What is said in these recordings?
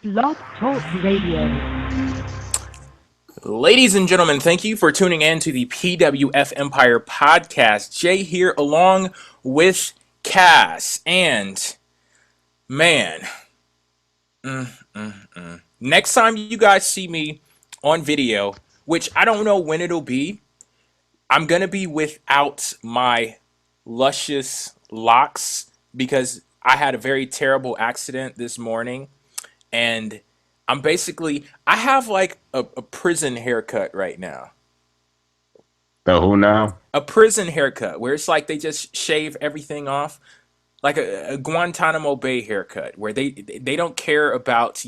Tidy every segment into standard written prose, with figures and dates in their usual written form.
Blog Talk Radio. Ladies and gentlemen, thank you for tuning in to the PWF Empire podcast. Jay here along with Cass. And, man, next time you guys see me on video, which I don't know when it'll be, I'm going to be without my luscious locks because I had a very terrible accident this morning. And I have like a prison haircut right now. The who now? A prison haircut where it's like they just shave everything off. Like a Guantanamo Bay haircut where they don't care about,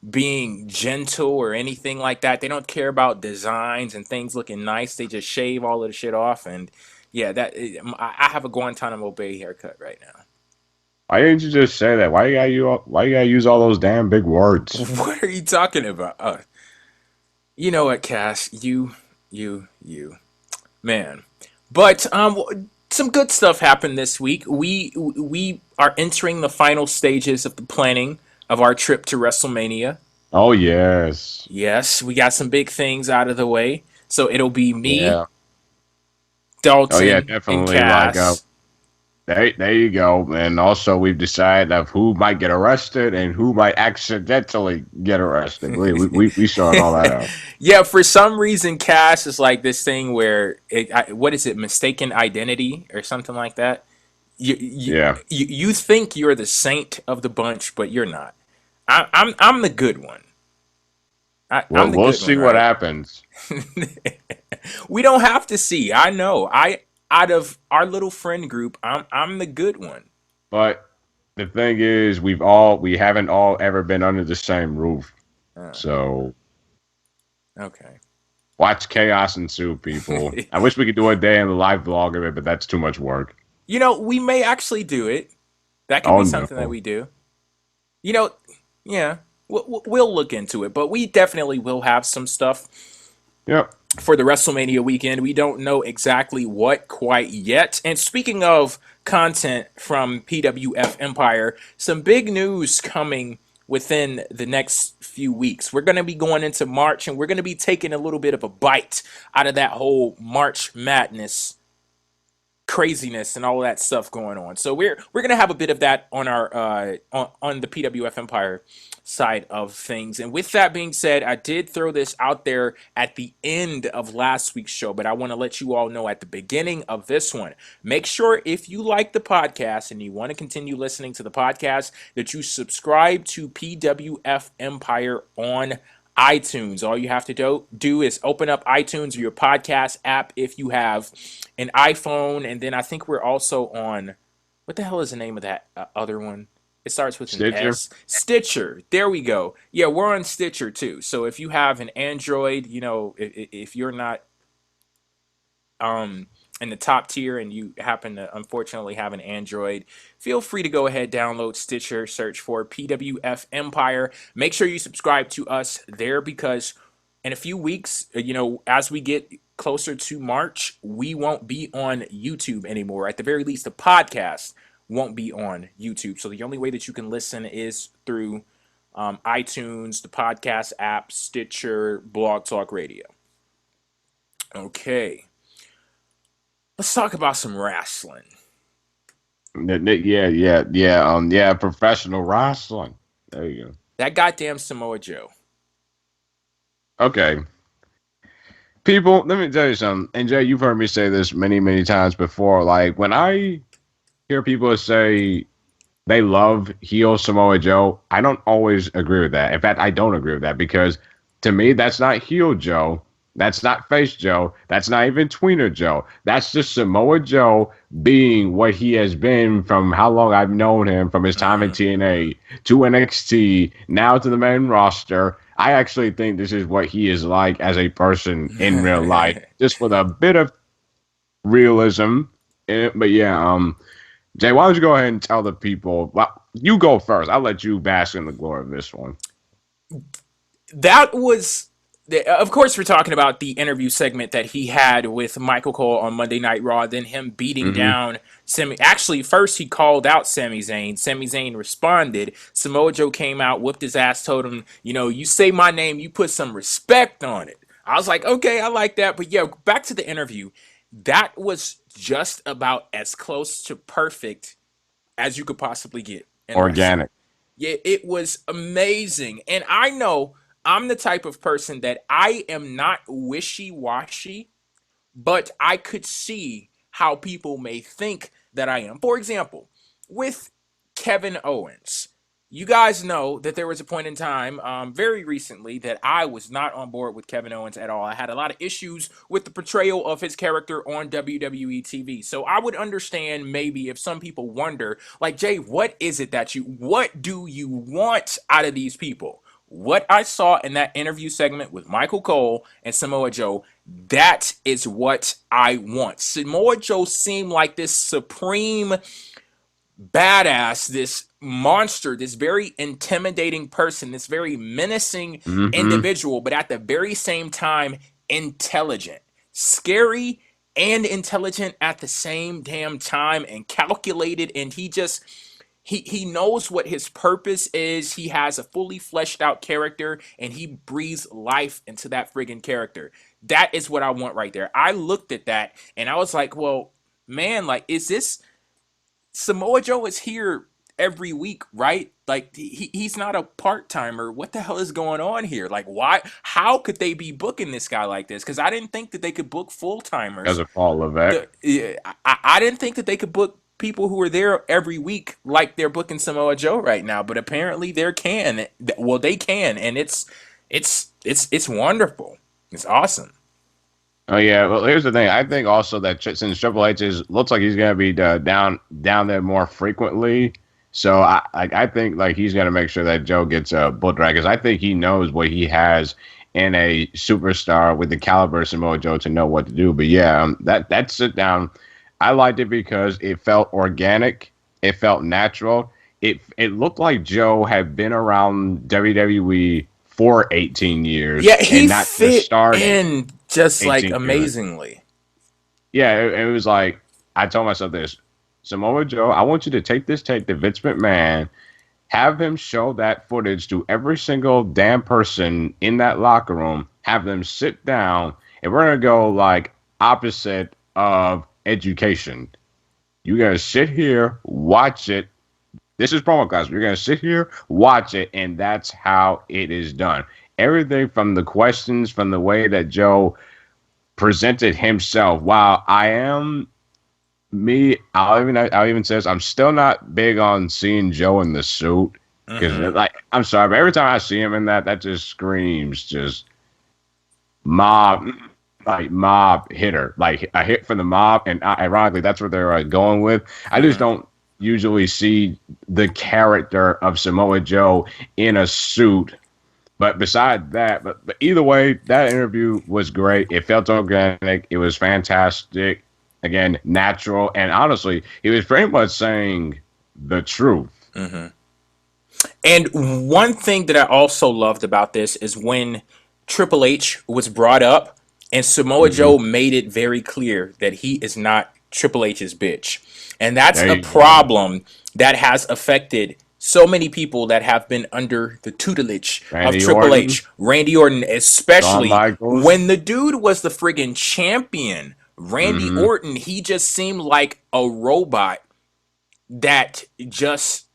being gentle or anything like that. They don't care about designs and things looking nice. They just shave all of the shit off. And yeah, I have a Guantanamo Bay haircut right now. Why didn't you just say that? Why you gotta use all those damn big words? What are you talking about? You know what, Cass? You, man. But some good stuff happened this week. We are entering the final stages of the planning of our trip to WrestleMania. Oh yes, yes, we got some big things out of the way. So it'll be me, Dalton, oh yeah, definitely. and Cass. There you go. And also, we've decided of who might get arrested and who might accidentally get arrested. We sorted all that out. Yeah, for some reason, Cass is like this thing where what is it, mistaken identity or something like that. You think you're the saint of the bunch, but you're not. I'm the good one. We'll see what happens. We don't have to see. I know. Out of our little friend group, I'm the good one. But the thing is, we haven't all ever been under the same roof. So okay. Watch chaos ensue, people. I wish we could do a day in the live vlog of it, but that's too much work. We may actually do it. That could be something that we do. Yeah, we'll look into it, but we definitely will have some stuff. Yep. For the WrestleMania weekend. We don't know exactly what quite yet. And speaking of content from PWF Empire, some big news coming within the next few weeks. We're going to be going into March, and we're going to be taking a little bit of a bite out of that whole March Madness craziness and all that stuff going on. So we're going to have a bit of that on our on the PWF Empire side of things. And with that being said, I did throw this out there at the end of last week's show, but I want to let you all know at the beginning of this one. Make sure if you like the podcast and you want to continue listening to the podcast that you subscribe to PWF Empire on iTunes. All you have to do is open up iTunes or your podcast app if you have an iPhone, and then I think we're also on, what the hell is the name of that other one? It starts with an S. Stitcher. There we go. Yeah, we're on Stitcher too. So if you have an Android, if you're not in the top tier and you happen to unfortunately have an Android, feel free to go ahead, download Stitcher, search for PWF Empire. Make sure you subscribe to us there because in a few weeks, as we get closer to March, we won't be on YouTube anymore. At the very least, the podcast won't be on YouTube. So the only way that you can listen is through iTunes, the podcast app, Stitcher, Blog Talk Radio. Okay. Let's talk about some wrestling. Yeah. Professional wrestling. There you go. That goddamn Samoa Joe. Okay. People, let me tell you something. And Jay, you've heard me say this many, many times before. Like, when I hear people say they love heel Samoa Joe, I don't always agree with that. In fact, I don't agree with that because to me, that's not heel Joe. That's not face Joe. That's not even tweener Joe. That's just Samoa Joe being what he has been from how long I've known him, from his time in TNA to NXT, now to the main roster. I actually think this is what he is like as a person in real life, just with a bit of realism in it. But yeah, Jay, why don't you go ahead and tell the people? Well, you go first. I'll let you bask in the glory of this one. That was Of course, we're talking about the interview segment that he had with Michael Cole on Monday Night Raw, then him beating Mm-hmm. down Sami. Actually, first he called out Sami Zayn. Sami Zayn responded. Samoa Joe came out, whooped his ass, told him, you say my name, you put some respect on it. I was like, okay, I like that. But yeah, back to the interview. That was just about as close to perfect as you could possibly get in wrestling. Organic. Yeah, it was amazing. And I know I'm the type of person that I am not wishy-washy, but I could see how people may think that I am. For example, with Kevin Owens, you guys know that there was a point in time very recently that I was not on board with Kevin Owens at all. I had a lot of issues with the portrayal of his character on WWE TV. So I would understand maybe if some people wonder, like, Jay, what do you want out of these people? What I saw in that interview segment with Michael Cole and Samoa Joe, that is what I want. Samoa Joe seemed like this supreme badass, this monster, this very intimidating person, this very menacing Mm-hmm. individual, but at the very same time, intelligent, scary, and intelligent at the same damn time, and calculated. And he knows what his purpose is. He has a fully fleshed out character, and he breathes life into that friggin' character. That is what I want right there. I looked at that and I was like, well, man, like, is this Samoa Joe is here every week, right? Like, he's not a part-timer. What the hell is going on here? Like, why? How could they be booking this guy like this? Because I didn't think that they could book As full-timers. a Paul Levesque. I didn't think that they could book people who are there every week like they're booking Samoa Joe right now. But apparently they can. Well, they can, and it's wonderful. It's awesome. Oh yeah, well here's the thing. I think also that since Triple H looks like he's gonna be down there more frequently, so I think like he's gonna make sure that Joe gets a book right because I think he knows what he has in a superstar with the caliber of Samoa Joe to know what to do. But yeah, that sit down, I liked it because it felt organic, it felt natural. It looked like Joe had been around WWE for 18 years Yeah, and he not just fit starting in just like 18 years. amazingly. Yeah, it was like I told myself this, Samoa Joe, I want you to take this tape to Vince McMahon, have him show that footage to every single damn person in that locker room, have them sit down, and we're gonna go like opposite of education. You gotta sit here, watch it. This is promo class. You're gonna sit here, watch it, and that's how it is done. Everything from the questions, from the way that Joe presented himself. While I am me, I'll even says I'm still not big on seeing Joe in the suit because like I'm sorry, but every time I see him in that just screams just mob, like mob hitter, like a hit for the mob, and ironically that's what they're going with. I just don't usually see the character of Samoa Joe in a suit. But beside that, but either way, that interview was great. It felt organic. It was fantastic. Again, natural. And honestly, he was pretty much saying the truth. And one thing that I also loved about this is when Triple H was brought up, and Samoa Joe made it very clear that he is not Triple H's bitch. And that's There a you go. problem that has affected so many people that have been under the tutelage of Randy Triple Orton, H. Randy Orton, Shawn especially Michaels. when the dude was the friggin' champion. Randy Mhm. Orton, he just seemed like a robot that just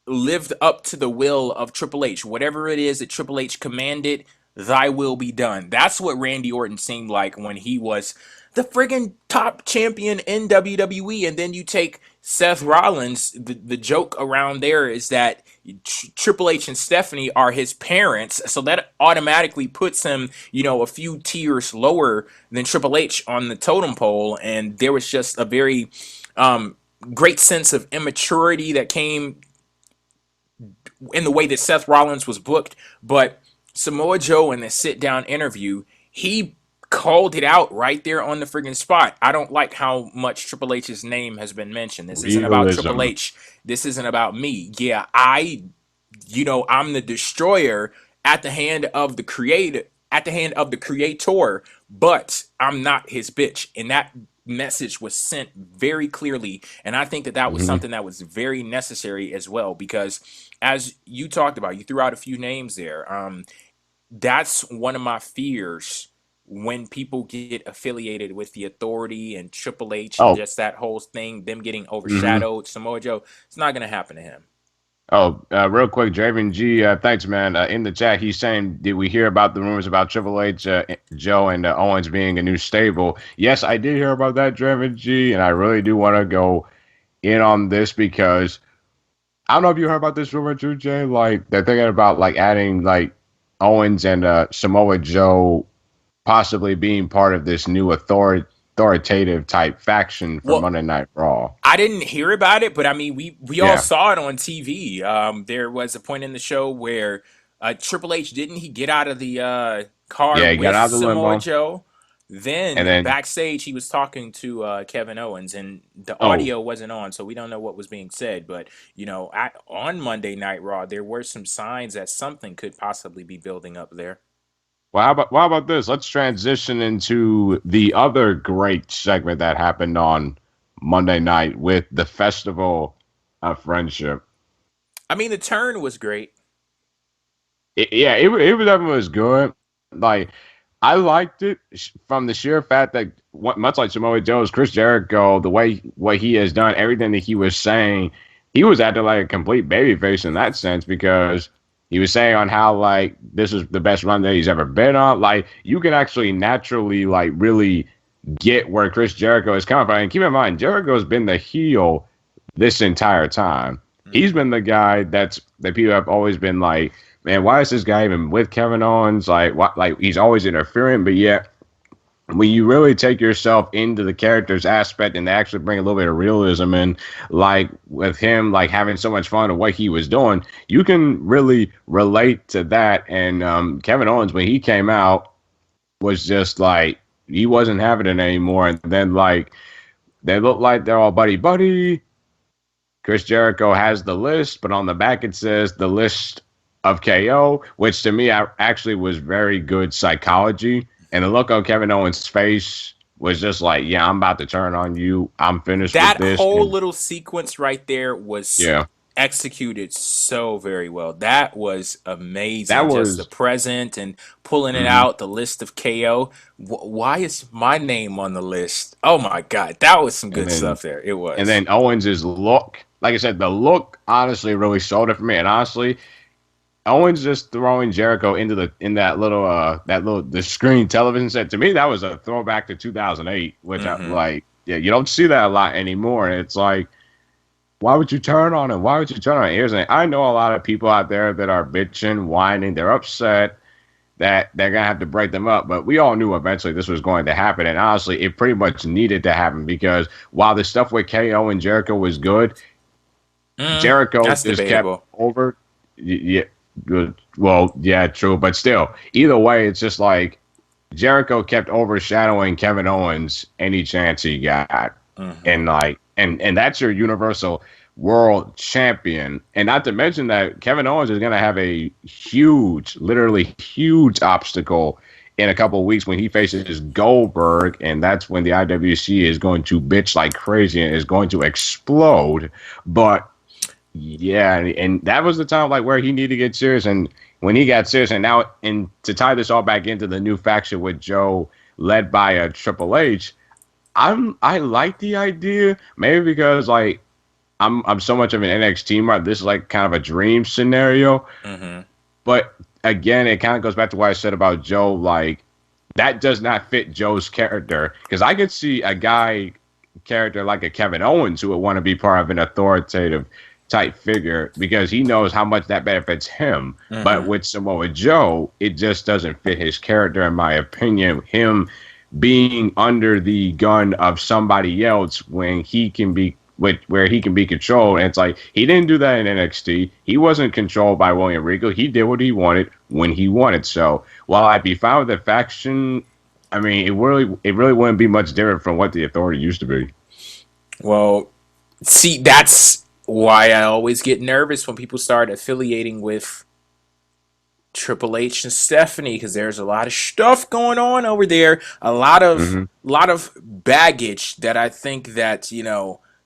lived up to the will of Triple H. Whatever it is that Triple H commanded, thy will be done. That's what Randy Orton seemed like when he was the friggin' top champion in WWE. And then you take Seth Rollins, the joke around there is that Triple H and Stephanie are his parents. So that automatically puts him, a few tiers lower than Triple H on the totem pole. And there was just a very great sense of immaturity that came in the way that Seth Rollins was booked. But Samoa Joe in the sit down interview, he called it out right there on the friggin' spot. I don't like how much Triple H's name has been mentioned. This isn't about Triple Realism. H. This isn't about me. Yeah, I'm the destroyer at the hand of the creator. at the hand of the creator, but I'm not his bitch. And that message was sent very clearly. And I think that that was Hmm. something that was very necessary as well, because as you talked about, you threw out a few names there. That's one of my fears when people get affiliated with the Authority and Triple H and Oh, just that whole thing, them getting hmm overshadowed. Samoa Joe, it's not going to happen to him. real quick, Draven G, thanks, man. In the chat, he's saying, did we hear about the rumors about Triple H, Joe, and Owens being a new stable? Yes, I did hear about that, Draven G, and I really do want to go in on this because I don't know if you heard about this rumor too, Jay. Like they're thinking about like adding like Owens and Samoa Joe possibly being part of this new authoritative type faction for Well, Monday Night Raw. I didn't hear about it, but I mean, we all Yeah, saw it on TV. There was a point in the show where Triple H didn't he get out of the car yeah, he got with out of the Samoa limo, Joe? and Then then backstage, he was talking to Kevin Owens, and the oh, audio wasn't on, so we don't know what was being said. But on Monday Night Raw, there were some signs that something could possibly be building up there. well, how about this? Let's transition into the other great segment that happened on Monday night with the Festival of Friendship. I mean, the turn was great. It was good. Like I liked it from the sheer fact that much like Samoa Joe's Chris Jericho, the way what he has done, everything that he was saying, he was acting like a complete babyface in that sense because he was saying on how like this is the best run that he's ever been on. Like you can actually naturally like really get where Chris Jericho is coming from. And keep in mind, Jericho's been the heel this entire time. He's Hmm. been the guy that people have always been like, man, why is this guy even with Kevin Owens? Like, what? Like he's always interfering, but yet when you really take yourself into the character's aspect and they actually bring a little bit of realism in, like with him, like having so much fun of what he was doing, you can really relate to that. And Kevin Owens, when he came out, was just like he wasn't having it anymore. And then like they look like they're all buddy buddy. Chris Jericho has the list, but on the back it says the list of KO, which to me actually was very good psychology. And the look on Kevin Owens' face was just like, yeah, I'm about to turn on you. I'm finished with That this. whole And little sequence right there was yeah, executed so very well. That was that amazing. Just the was. present and pulling it Mhm. out, the list of KO. Why is my name on the list? Oh my God, that was some And good then stuff there. It and was. then Owens' look, like I said, the look honestly really sold it for me. And honestly, Owens just throwing Jericho into that little the screen television set, to me that was a throwback to 2008, which I Hmm. like. Yeah, you don't see that a lot anymore. And it's like, why would you turn on him? Why would you turn on him? Here's the thing. I know a lot of people out there that are bitching, whining, they're upset that they're gonna have to break them up. But we all knew eventually this was going to happen. And honestly, it pretty much needed to happen because while the stuff with KO and Jericho was good, Jericho That's just kept debatable. over. Yeah, good. Well, yeah, true, but still, either way, it's just like Jericho kept overshadowing Kevin Owens any chance he got, Hmm. and like, and that's your Universal World Champion, and not to mention that Kevin Owens is gonna have a huge, literally huge obstacle in a couple of weeks when he faces Goldberg, and that's when the IWC is going to bitch like crazy and is going to explode. But yeah, and that was the time like where he needed to get serious, and when he got serious, and now and to tie this all back into the new faction with Joe led by a Triple H, I like the idea maybe because like I'm so much of an NXT mark. This is like kind of a dream scenario, Hmm. but again, it kind of goes back to what I said about Joe. Like that does not fit Joe's character because I could see a guy character like a Kevin Owens who would want to be part of an authoritative type figure because he knows how much that benefits him. But Hmm. with Samoa Joe, it just doesn't fit his character, in my opinion. Him being under the gun of somebody else when he can be where he can be controlled. And it's like he didn't do that in NXT. He wasn't controlled by William Regal. He did what he wanted when he wanted. So while I'd be fine with the faction, I mean it really wouldn't be much different from what the Authority used to be. Well, see, that's why I always get nervous when people start affiliating with Triple H and Stephanie, because there's a lot of stuff going on over there, a lot of baggage that I think that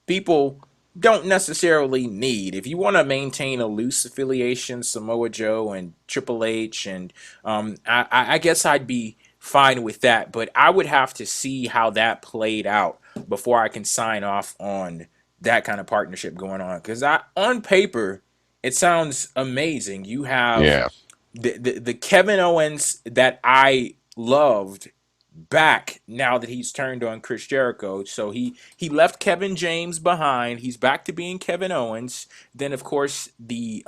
people don't necessarily need. If you want to maintain a loose affiliation, Samoa Joe and Triple H, and I guess I'd be fine with that, but I would have to see how that played out before I can sign off on that kind of partnership going on. Because on paper, it sounds amazing. You have Yeah. the Kevin Owens that I loved back now that he's turned on Chris Jericho. So he left Kevin James behind. He's back to being Kevin Owens. Then of course the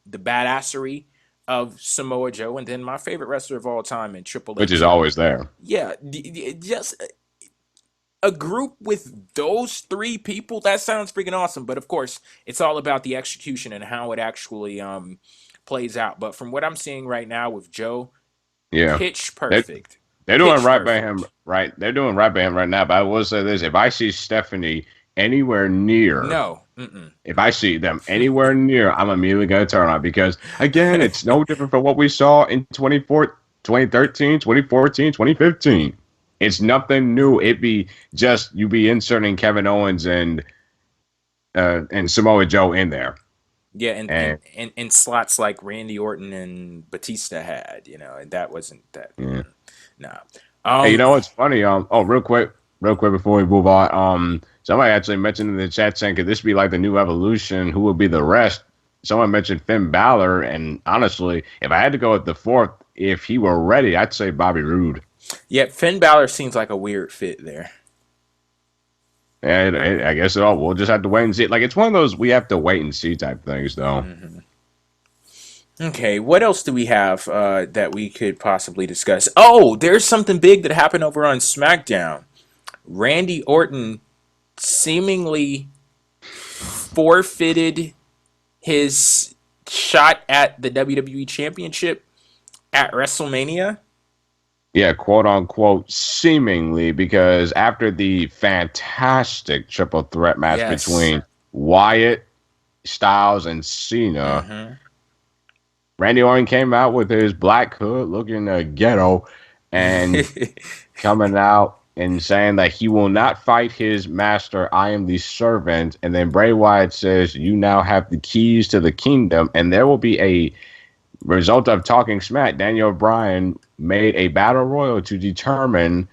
badassery of Samoa Joe, and then my favorite wrestler of all time in Triple Which H. is always there. Yeah, just a group with those three people, that sounds freaking awesome. But of course, it's all about the execution and how it actually plays out. But from what I'm seeing right now with Joe, Yeah. pitch They're, perfect. they're doing Pitch right by perfect. him, right? They're doing right by him right now. But I will say this: if I see Stephanie anywhere near, No. Mm-mm. if I see them anywhere near, I'm immediately going to turn on because, again, it's no different from what we saw in 2013, 2014, 2015. It's nothing new. It'd be just you be inserting Kevin Owens and Samoa Joe in there. Yeah, And and slots like Randy Orton and Batista had, and that wasn't that. yeah. Nah. Hey, you know what's funny? Real quick before we move on. Somebody actually mentioned in the chat saying, could this be like the new evolution? Who would be the rest? Someone mentioned Finn Balor, and honestly, if I had to go with the fourth, if he were ready, I'd say Bobby Roode. Yeah, Finn Balor seems like a weird fit there. And I guess we'll just have to wait and see. Like, it's one of those we have to wait and see type things, though. Mm-hmm. Okay, what else do we have that we could possibly discuss? Oh, there's something big that happened over on SmackDown. Randy Orton seemingly forfeited his shot at the WWE Championship at WrestleMania. Yeah, quote unquote, seemingly, because after the fantastic triple threat match Yes. between Wyatt, Styles, and Cena, Mm-hmm. Randy Orton came out with his black hood looking ghetto and coming out and saying that he will not fight his master. I am the servant. And then Bray Wyatt says, you now have the keys to the kingdom. And there will be a result of Talking Smack. Daniel Bryan made a battle royal to determine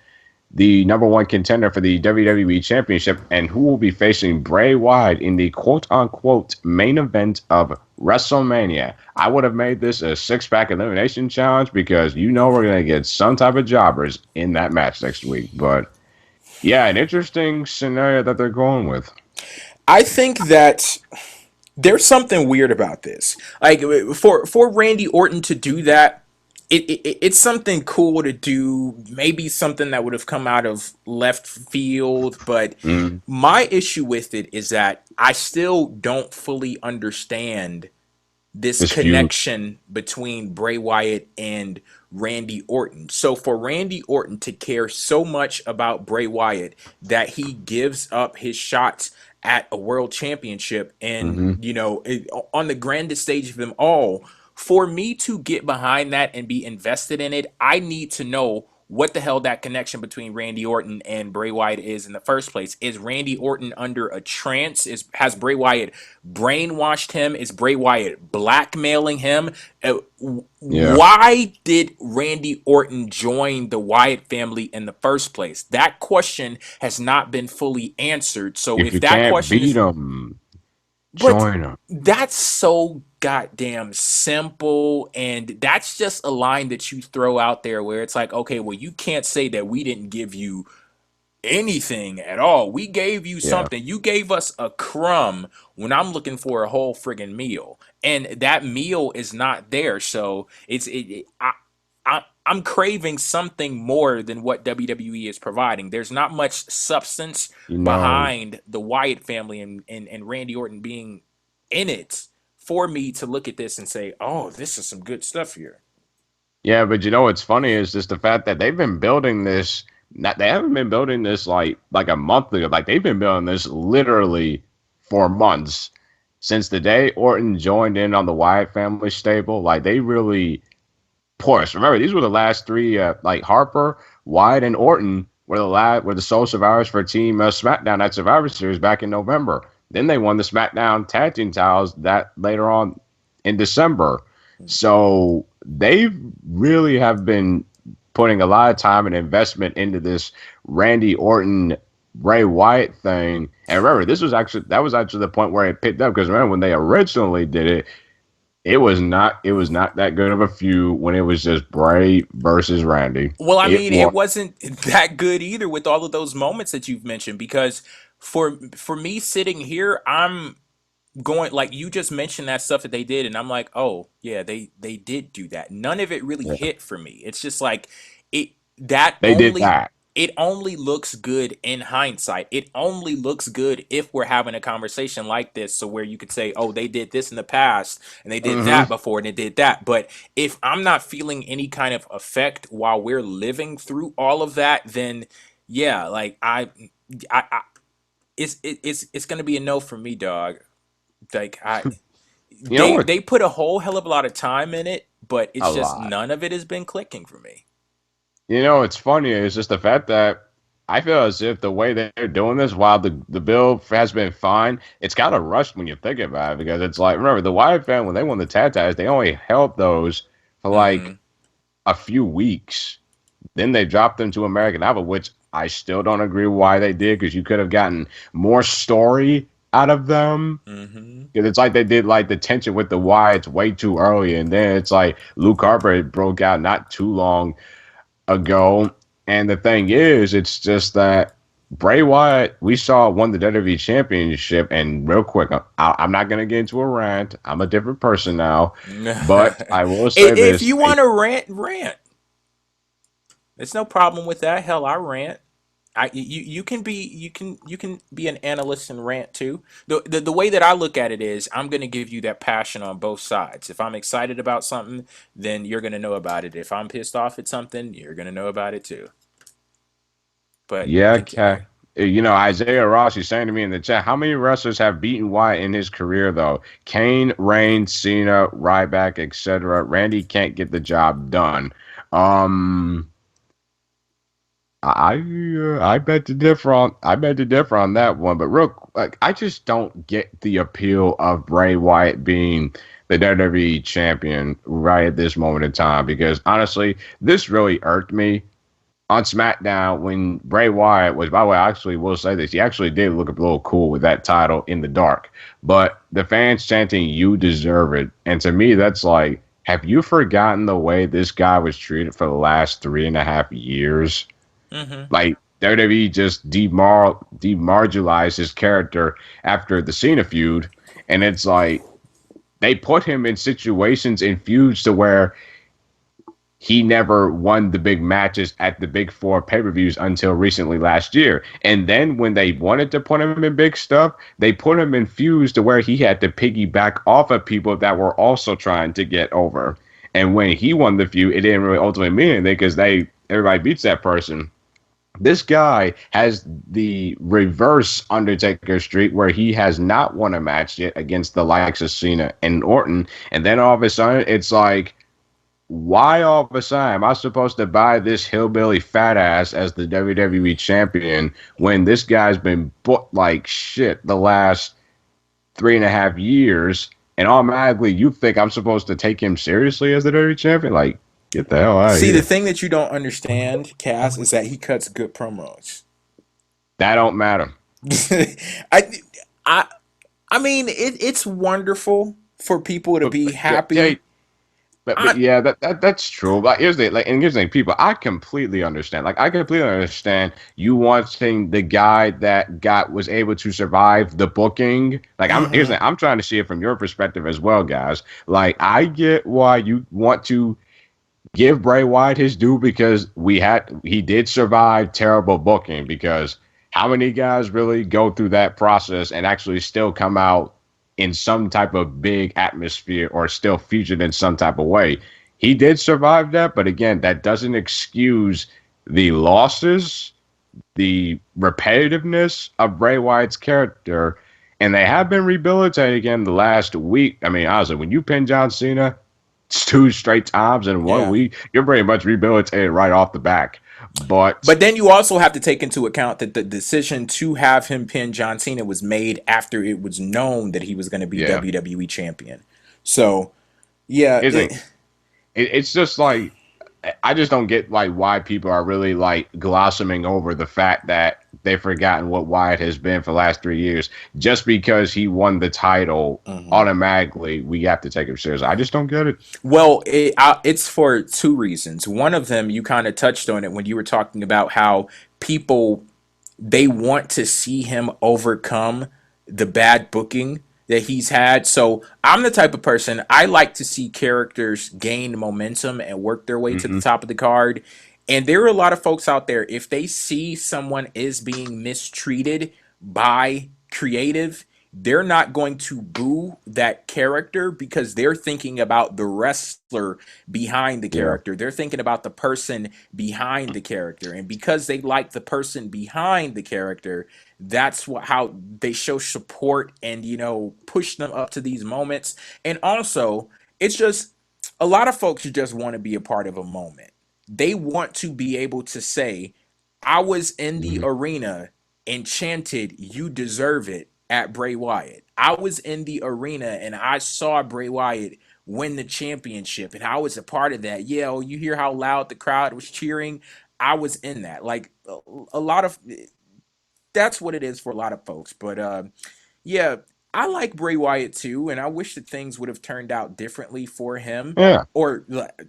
the number one contender for the WWE Championship and who will be facing Bray Wyatt in the quote-unquote main event of WrestleMania. I would have made this a six-pack elimination challenge because we're going to get some type of jobbers in that match next week. But, yeah, an interesting scenario that they're going with. I think that there's something weird about this. Like, for Randy Orton to do that, it's something cool to do, maybe something that would have come out of left field, but my issue with it is that I still don't fully understand this connection between Bray Wyatt and Randy Orton. So for Randy Orton to care so much about Bray Wyatt that he gives up his shots at a world championship and, on the grandest stage of them all, for me to get behind that and be invested in it, I need to know what the hell that connection between Randy Orton and Bray Wyatt is in the first place. Is Randy Orton under a trance? Has Bray Wyatt brainwashed him? Is Bray Wyatt blackmailing him? Why did Randy Orton join the Wyatt family in the first place? That question has not been fully answered. So if you that can't question beat them, join them. That's so goddamn simple, and that's just a line that you throw out there where it's like, okay, well, you can't say that we didn't give you anything at all. We gave you something. You gave us a crumb when I'm looking for a whole friggin' meal, and that meal is not there. So I'm craving something more than what WWE is providing. There's not much substance behind the Wyatt family and Randy Orton being in it for me to look at this and say, oh, this is some good stuff here. Yeah, but what's funny is just the fact that they've been building this. They haven't been building this like a month ago. Like, they've been building this literally for months since the day Orton joined in on the Wyatt family stable. Like, they really push. Remember, these were the last three. Like Harper, Wyatt, and Orton were the sole survivors for Team SmackDown at Survivor Series back in November. Then they won the SmackDown Tag Team titles that later on in December. So they really have been putting a lot of time and investment into this Randy Orton Bray Wyatt thing. And remember, that was actually the point where it picked up, because remember when they originally did it, it was not that good of a feud when it was just Bray versus Randy. Well, I mean, it wasn't that good either with all of those moments that you've mentioned, because for me sitting here, I'm going, like, you just mentioned that stuff that they did, and I'm like, oh yeah, they did do that. None of it really hit for me. It's just like did that. It only looks good in hindsight. It only looks good if we're having a conversation like this, so where you could say, oh, they did this in the past and they did that before and they did that. But if I'm not feeling any kind of effect while we're living through all of that, then yeah, like it's gonna be a no for me, dog. Like they put a whole hell of a lot of time in it, but it's just none of it has been clicking for me. You know, it's funny. It's just the fact that I feel as if the way they're doing this, while the bill has been fine, it's kind of rushed when you think about it, because it's like, remember, the Wyatt family, when they won the tag titles, they only held those for like a few weeks. Then they dropped them to American Idol, which I still don't agree why they did, because you could have gotten more story out of them. Because it's like they did like the tension with the Wyatts way too early, and then it's like Luke Harper broke out not too long ago. And the thing is, it's just that Bray Wyatt, we saw, won the WWE Championship, and real quick, I'm not going to get into a rant. I'm a different person now. But I will say this. If you want to rant. There's no problem with that. Hell, I rant. You can be an analyst and rant too. The way that I look at it is, I'm gonna give you that passion on both sides. If I'm excited about something, then you're gonna know about it. If I'm pissed off at something, you're gonna know about it too. But yeah, you know, Isaiah Ross is saying to me in the chat, how many wrestlers have beaten Wyatt in his career though? Kane, Reigns, Cena, Ryback, etc. Randy can't get the job done. I bet to differ on that one, but I just don't get the appeal of Bray Wyatt being the WWE champion right at this moment in time, because honestly, this really irked me on SmackDown when Bray Wyatt was, by the way, I actually will say this, he actually did look a little cool with that title in the dark, but the fans chanting, "You deserve it," and to me, that's like, have you forgotten the way this guy was treated for the last 3.5 years? Like, WWE just demarginalized his character after the Cena feud, and it's like they put him in situations in feuds to where he never won the big matches at the big four pay-per-views until recently last year. And then when they wanted to put him in big stuff, they put him in feuds to where he had to piggyback off of people that were also trying to get over. And when he won the feud, it didn't really ultimately mean anything, because everybody beats that person. This guy has the reverse Undertaker streak, where he has not won a match yet against the likes of Cena and Orton. And then all of a sudden, it's like, why all of a sudden am I supposed to buy this hillbilly fat ass as the WWE champion when this guy's been booked like shit the last 3.5 years? And automatically you think I'm supposed to take him seriously as the WWE champion? Like, get the hell out of here. See, the thing that you don't understand, Cass, is that he cuts good promos. That don't matter. I mean, it's wonderful for people to be happy. But that's true. But here's the thing, people. I completely understand. Like, I completely understand you wanting the guy that was able to survive the booking. Like, here's the thing, I'm trying to see it from your perspective as well, guys. Like, I get why you want to give Bray Wyatt his due, because he did survive terrible booking, because how many guys really go through that process and actually still come out in some type of big atmosphere or still featured in some type of way? He did survive that, but again, that doesn't excuse the losses, the repetitiveness of Bray Wyatt's character, and they have been rehabilitating again the last week. I mean, honestly, when you pin John Cena, two straight times in 1 week, you're pretty much rehabilitated right off the back. But then you also have to take into account that the decision to have him pin John Cena was made after it was known that he was going to be WWE champion. So, yeah, it's just like, I just don't get like why people are really like glossing over the fact that they've forgotten what Wyatt has been for the last 3 years. Just because he won the title, automatically we have to take him seriously. I just don't get it. Well, it's for two reasons. One of them, you kind of touched on it when you were talking about how people, they want to see him overcome the bad booking that he's had. So I'm the type of person, I like to see characters gain momentum and work their way to the top of the card. And there are a lot of folks out there, if they see someone is being mistreated by creative, they're not going to boo that character because they're thinking about the wrestler behind the character. They're thinking about the person behind the character. And because they like the person behind the character, that's how they show support and, push them up to these moments. And also, it's just a lot of folks just want to be a part of a moment. They want to be able to say, I was in the arena and chanted, "You deserve it," at Bray Wyatt. I was in the arena and I saw Bray Wyatt win the championship, and I was a part of that. Yeah, you hear how loud the crowd was cheering? I was in that. Like a lot of that's what it is for a lot of folks. But yeah, I like Bray Wyatt too, and I wish that things would have turned out differently for him. Yeah. Or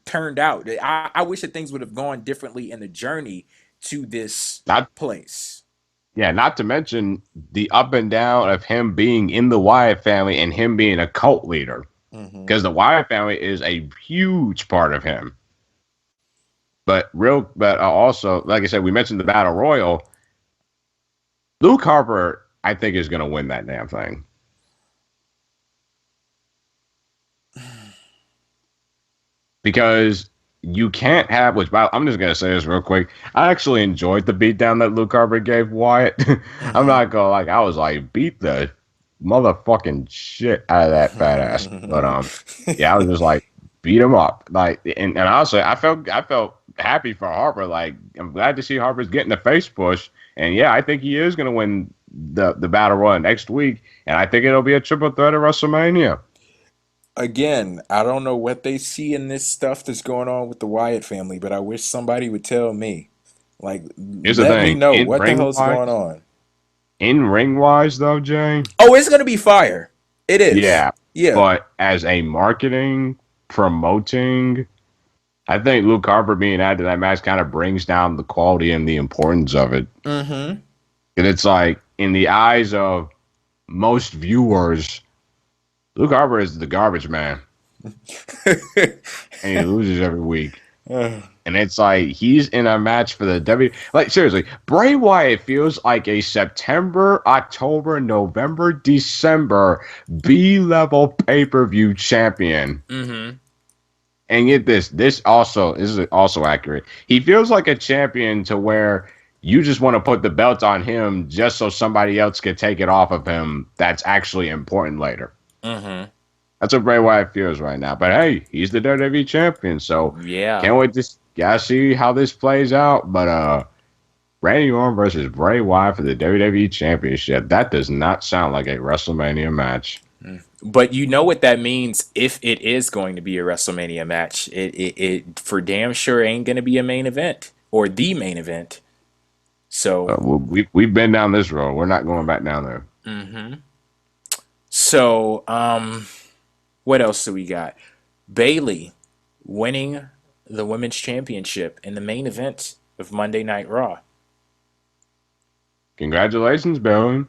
turned out. I wish that things would have gone differently in the journey to this place. Yeah, not to mention the up and down of him being in the Wyatt family and him being a cult leader. Because the Wyatt family is a huge part of him. But also, like I said, we mentioned the Battle Royal. Luke Harper, I think, is going to win that damn thing. Because you can't have, I'm just going to say this real quick. I actually enjoyed the beatdown that Luke Harper gave Wyatt. I'm not going to I was like, beat the motherfucking shit out of that fat ass. But, yeah, I was just like, beat him up. Like, and honestly, I felt happy for Harper. Like, I'm glad to see Harper's getting the face push. And yeah, I think he is going to win the Battle Royal next week. And I think it'll be a triple threat at WrestleMania. Again, I don't know what they see in this stuff that's going on with the Wyatt family, but I wish somebody would tell me. Like, let me know what the hell's going on. In ring wise, though, Jay. Oh, it's going to be fire. It is. Yeah. But as a marketing, promoting, I think Luke Harper being added to that match kind of brings down the quality and the importance of it. And it's like, in the eyes of most viewers, Luke Harper is the garbage man. And he loses every week. And it's like, he's in a match for the W. Like, seriously, Bray Wyatt feels like a September, October, November, December B-level pay-per-view champion. And get this is also accurate. He feels like a champion to where you just want to put the belt on him just so somebody else can take it off of him that's actually important later. That's what Bray Wyatt feels right now. But hey, he's the WWE champion, so can't wait to see how this plays out. But Randy Orton versus Bray Wyatt for the WWE championship, that does not sound like a WrestleMania match. But you know what that means if it is going to be a WrestleMania match. It for damn sure ain't going to be a main event or the main event. So we've been down this road. We're not going back down there. So what else do we got? Bayley winning the women's championship in the main event of Monday Night Raw. Congratulations, Bayley.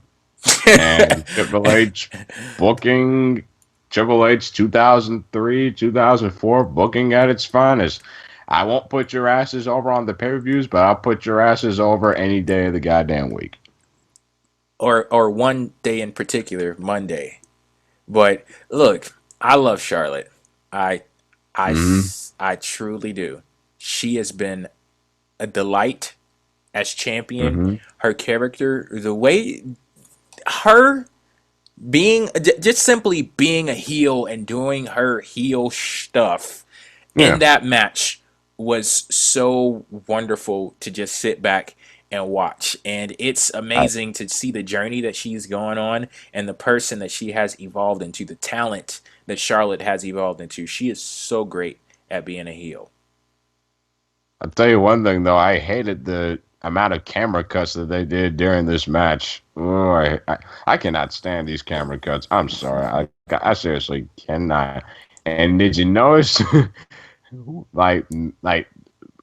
And Triple H booking, Triple H 2003, 2004 booking at its finest. I won't put your asses over on the pay-per-views, but I'll put your asses over any day of the goddamn week. Or one day in particular, Monday. But look, I love Charlotte. I truly do. She has been a delight as champion. Her character, the way her just simply being a heel and doing her heel stuff in Yeah. that match was so wonderful to just sit back and watch. And it's amazing to see the journey that she's going on and the person that she has evolved into, the talent that Charlotte has evolved into. She is so great at being a heel. I'll tell you one thing though, I hated the amount of camera cuts that they did during this match. Oh, I cannot stand these camera cuts. I'm sorry, I seriously cannot. And did you notice, like, like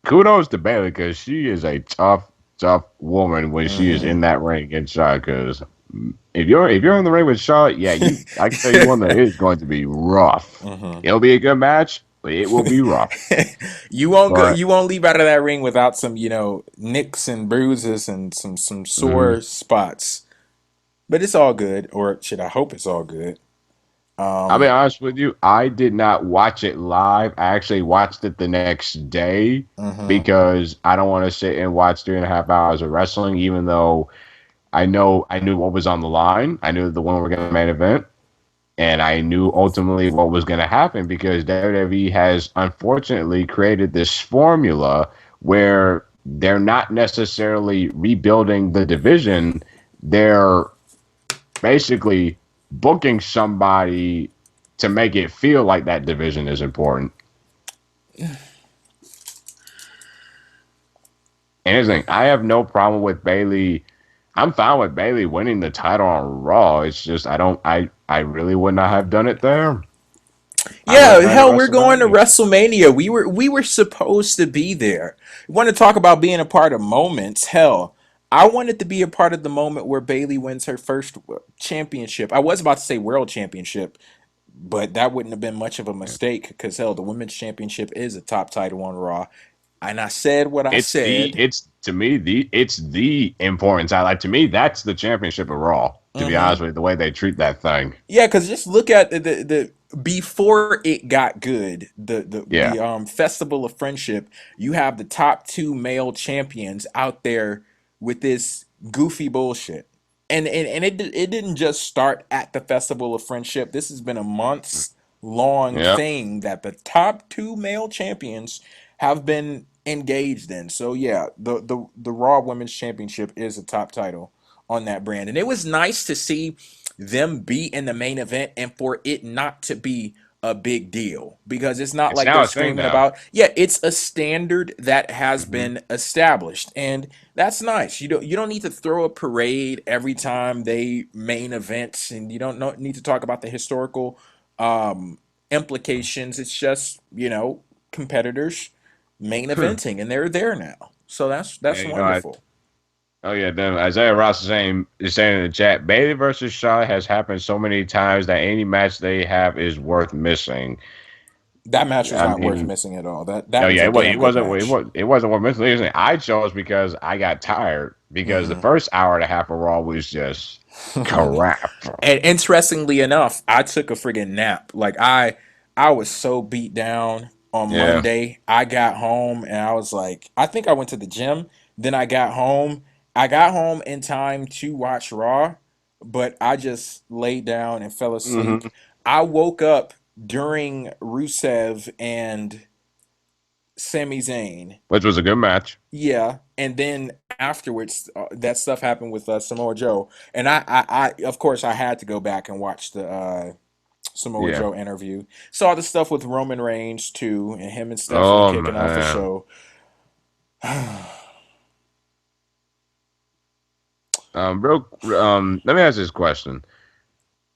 kudos to Bayley because she is a tough woman when she is in that ring against Charlotte. Because if you're in the ring with Charlotte, yeah, I can tell you one that is going to be rough. It'll be a good match, but it will be rough. You won't go. But You won't leave out of that ring without some, nicks and bruises and some sore spots. But it's all good, or should I hope it's all good? I'll be honest with you, I did not watch it live. I actually watched it the next day because I don't want to sit and watch 3.5 hours of wrestling, even though I knew what was on the line. I knew the one we're going to main event. And I knew ultimately what was going to happen because WWE has unfortunately created this formula where they're not necessarily rebuilding the division. They're basically booking somebody to make it feel like that division is important. And here's the thing, I have no problem with Bayley. I'm fine with Bayley winning the title on Raw. It's just I really would not have done it there. Yeah, hell, we're going to WrestleMania. We were supposed to be there. You want to talk about being a part of moments? Hell, I wanted to be a part of the moment where Bayley wins her first championship. I was about to say world championship, but that wouldn't have been much of a mistake because hell, the women's championship is a top title on Raw. And I said what I said. It's to me the important title. Like to me, that's the championship of Raw. To be honest with you, the way they treat that thing. Yeah, because just look at the before it got good, the Festival of Friendship. You have the top two male champions out there with this goofy bullshit, and it didn't just start at the Festival of Friendship. This has been a months long thing that the top two male champions have been engaged in. So yeah, the Raw Women's Championship is a top title on that brand, and it was nice to see them be in the main event and for it not to be a big deal because it's not It's like now they're a thing screaming now. about, yeah, it's a standard that has been established, and that's nice. You don't need to throw a parade every time they main events, and you don't need to talk about the historical implications. It's just competitors main eventing, and they're there now, so that's Yeah, wonderful. oh yeah, then Isaiah Ross is saying in the chat, Bayley versus Charlotte has happened so many times that any match they have is worth missing. That match was I not worth mean, missing at all. That oh was yeah, a damn it good wasn't match. it wasn't worth missing. Listen, I chose because I got tired because the first hour and a half of Raw was just crap. And interestingly enough, I took a friggin' nap. Like I was so beat down on Yeah. Monday. I got home and I was like, I think I went to the gym. Then I got home. I got home in time to watch Raw, but I just laid down and fell asleep. hmm I woke up during Rusev and Sami Zayn. Which was a good match. Yeah, and then afterwards, that stuff happened with Samoa Joe, and of course, I had to go back and watch the Samoa Yeah. Joe interview. Saw the stuff with Roman Reigns too, and him and Stephanie Oh kicking off the man. show. Let me ask this question.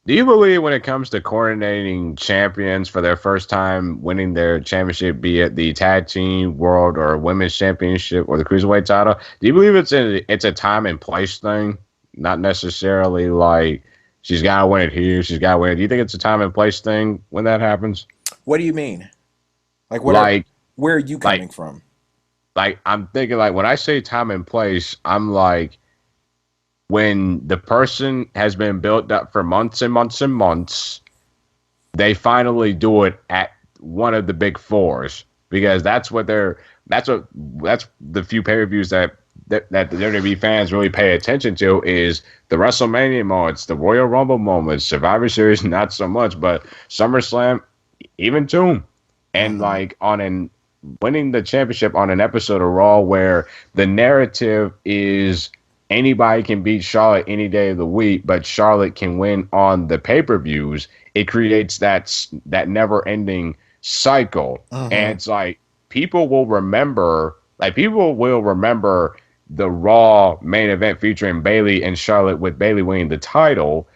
Do you believe when it comes to coordinating champions for their first time winning their championship, be it the tag team, world, or women's championship, or the cruiserweight title, do you believe it's a time and place thing, not necessarily like she's got to win it here, she's got to win it? Do you think it's a time and place thing when that happens? What do you mean? Like, Like, where are you like, coming from? like I'm thinking like when I say time and place, I'm like when the person has been built up for months and months and months, they finally do it at one of the big fours because that's the few pay-per-views that that the WWE fans really pay attention to is the WrestleMania moments, the Royal Rumble moments, Survivor Series, not so much, but SummerSlam, even too. And like winning the championship on an episode of Raw where the narrative is anybody can beat Charlotte any day of the week, but Charlotte can win on the pay-per-views. It creates that never-ending cycle. And it's like people will remember the Raw main event featuring Bayley and Charlotte with Bayley winning the title,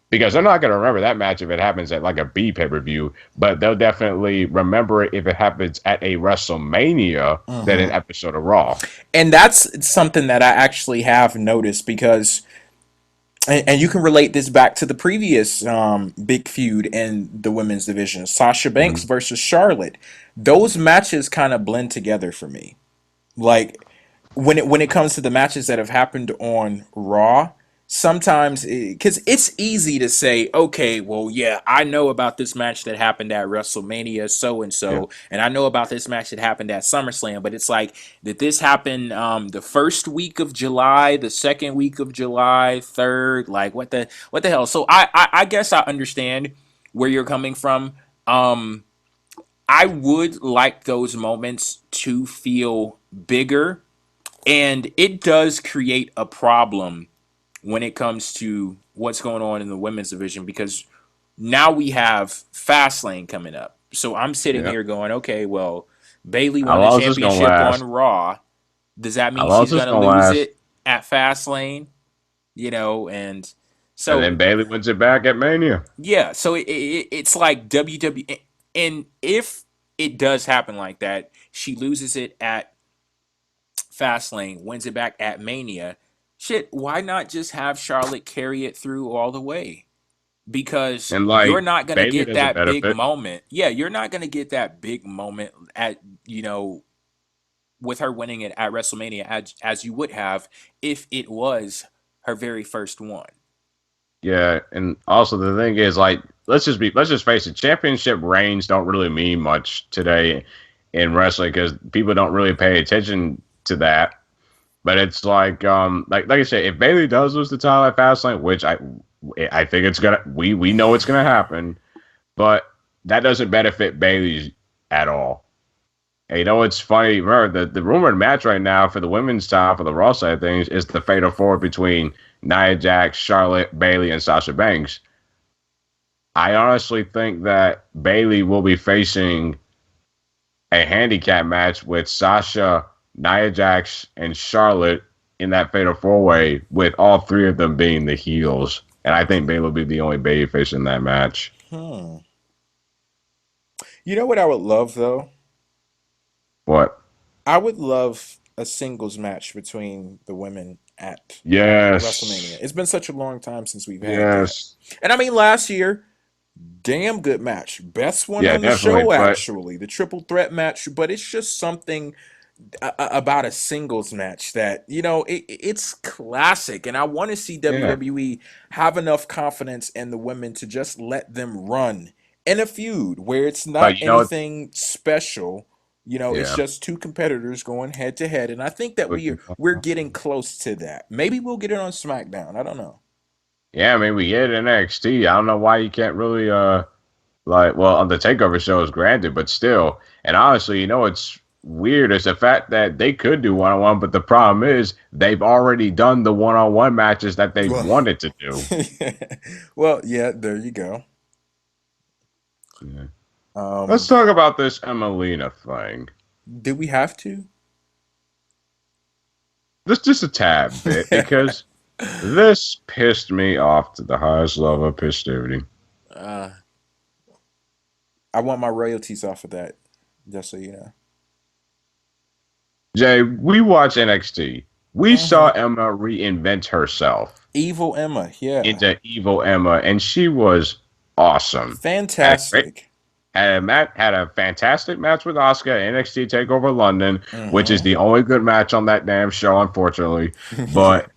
because they're not going to remember that match if it happens at like a B pay-per-view, but they'll definitely remember it if it happens at a WrestleMania than an episode of Raw. And that's something that I actually have noticed because, and you can relate this back to the previous big feud in the women's division, Sasha Banks versus Charlotte. Those matches kind of blend together for me. Like when it comes to the matches that have happened on Raw, sometimes because it's easy to say, okay, well, yeah, I know about this match that happened at WrestleMania so and so, and I know about this match that happened at SummerSlam, but it's like, did this happen the first week of July, the second week of July, third? Like what the hell? So I guess I understand where you're coming from. I would like those moments to feel bigger, and it does create a problem when it comes to what's going on in the women's division, because now we have Fastlane coming up. So I'm sitting here going, okay, well, Bayley won the championship on Raw. Does that mean she's going to lose it at Fastlane? You know, and so... And then Bayley wins it back at Mania. Yeah, so it's like WWE... And if it does happen like that, she loses it at Fastlane, wins it back at Mania... Shit, why not just have Charlotte carry it through all the way? Because you're not going to get that big moment. Yeah, you're not going to get that big moment at, with her winning it at WrestleMania as you would have if it was her very first one. Yeah, and also the thing is, like, let's just face it, championship reigns don't really mean much today in wrestling because people don't really pay attention to that. But it's like I said, if Bayley does lose the title at Fastlane, which I think it's gonna, we know it's gonna happen, but that doesn't benefit Bayley at all. And it's funny. Remember the rumored match right now for the women's title for the Raw side of things is the Fatal 4 between Nia Jax, Charlotte, Bayley, and Sasha Banks. I honestly think that Bayley will be facing a handicap match with Sasha, Nia Jax, and Charlotte in that Fatal 4-Way, with all three of them being the heels. And I think Bayley will be the only babyface in that match. You know what I would love, though? What? I would love a singles match between the women at WrestleMania. It's been such a long time since we've had that. And I mean, last year, damn good match. Best one on the show, actually. The triple threat match. But it's just something about a singles match that, it's classic. And I want to see WWE have enough confidence in the women to just let them run in a feud where it's not anything special. It's just two competitors going head to head. And I think that we're getting close to that. Maybe we'll get it on SmackDown. I don't know. Yeah, I mean, we get it in NXT. I don't know why you can't really, on the TakeOver shows, granted, but still. And honestly, it's weird is the fact that they could do one-on-one, but the problem is they've already done the one-on-one matches that they wanted to do. Well, yeah, there you go. Yeah. Let's talk about this Emmalina thing. Do we have to? Just a tad bit, because this pissed me off to the highest level of festivity. I want my royalties off of that, just so you know. Jay, we watch NXT. We saw Emma reinvent herself. Evil Emma, yeah. Into Evil Emma, and she was awesome. Fantastic. Had a fantastic match with Asuka at NXT TakeOver London, which is the only good match on that damn show, unfortunately. But